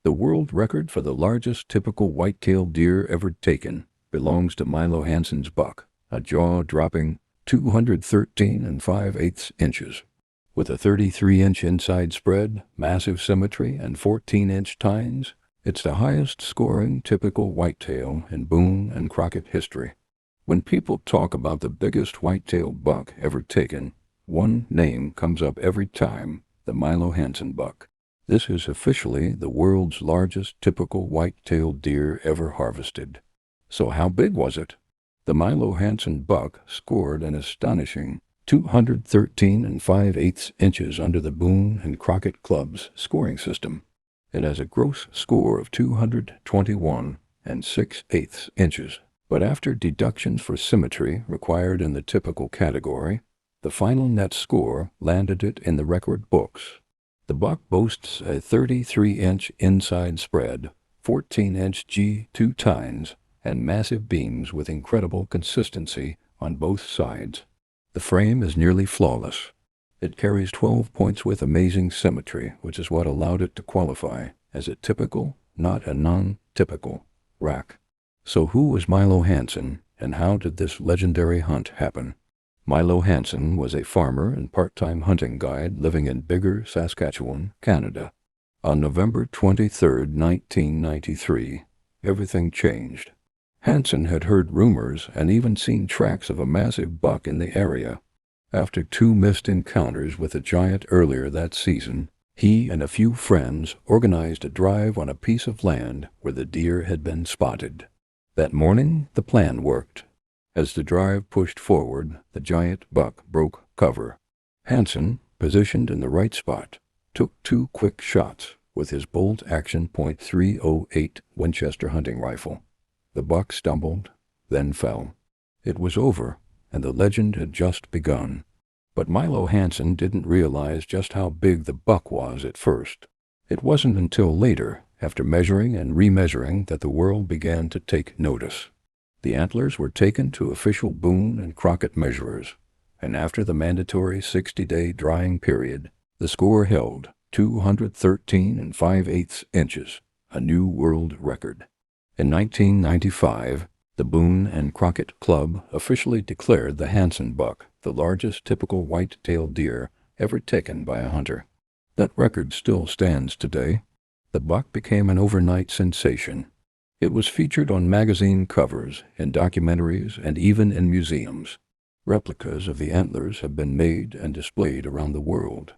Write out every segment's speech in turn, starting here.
The world record for the largest typical white-tailed deer ever taken belongs to Milo Hanson's buck, a jaw-dropping 213 5/8 inches. With a 33-inch inside spread, massive symmetry, and 14-inch tines, it's the highest-scoring typical whitetail in Boone and Crockett history. When people talk about the biggest white-tailed buck ever taken, one name comes up every time: the Milo Hanson buck. This is officially the world's largest typical white-tailed deer ever harvested. So how big was it? The Milo Hanson buck scored an astonishing 213 5/8 inches under the Boone and Crockett Club's scoring system. It has a gross score of 221 6/8 inches, but after deductions for symmetry required in the typical category, the final net score landed it in the record books. The buck boasts a 33-inch inside spread, 14-inch G2 tines, and massive beams with incredible consistency on both sides. The frame is nearly flawless. It carries 12 points with amazing symmetry, which is what allowed it to qualify as a typical, not a non-typical, rack. So who was Milo Hanson, and how did this legendary hunt happen? Milo Hanson was a farmer and part-time hunting guide living in Biggar, Saskatchewan, Canada. On November 23, 1993, everything changed. Hanson had heard rumors and even seen tracks of a massive buck in the area. After 2 missed encounters with a giant earlier that season, he and a few friends organized a drive on a piece of land where the deer had been spotted. That morning, the plan worked. As the drive pushed forward, the giant buck broke cover. Hanson, positioned in the right spot, took 2 quick shots with his bolt-action .308 Winchester hunting rifle. The buck stumbled, then fell. It was over, and the legend had just begun. But Milo Hanson didn't realize just how big the buck was at first. It wasn't until later, after measuring and remeasuring, that the world began to take notice. The antlers were taken to official Boone and Crockett measurers, and after the mandatory 60-day drying period, the score held 213 5/8 inches, a new world record. In 1995, the Boone and Crockett Club officially declared the Hanson buck the largest typical white-tailed deer ever taken by a hunter. That record still stands today. The buck became an overnight sensation. It was featured on magazine covers, in documentaries, and even in museums. Replicas of the antlers have been made and displayed around the world.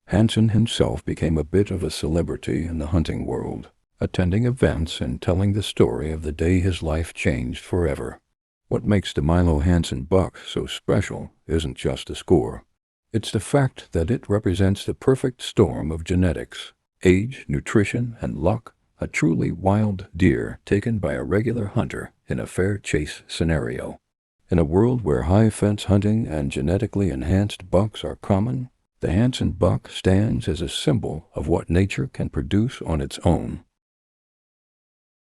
Hanson himself became a bit of a celebrity in the hunting world, attending events and telling the story of the day his life changed forever. What makes the Milo Hanson buck so special isn't just the score. It's the fact that it represents the perfect storm of genetics, age, nutrition, and luck. A truly wild deer taken by a regular hunter in a fair chase scenario. In a world where high-fence hunting and genetically enhanced bucks are common, the Hanson buck stands as a symbol of what nature can produce on its own.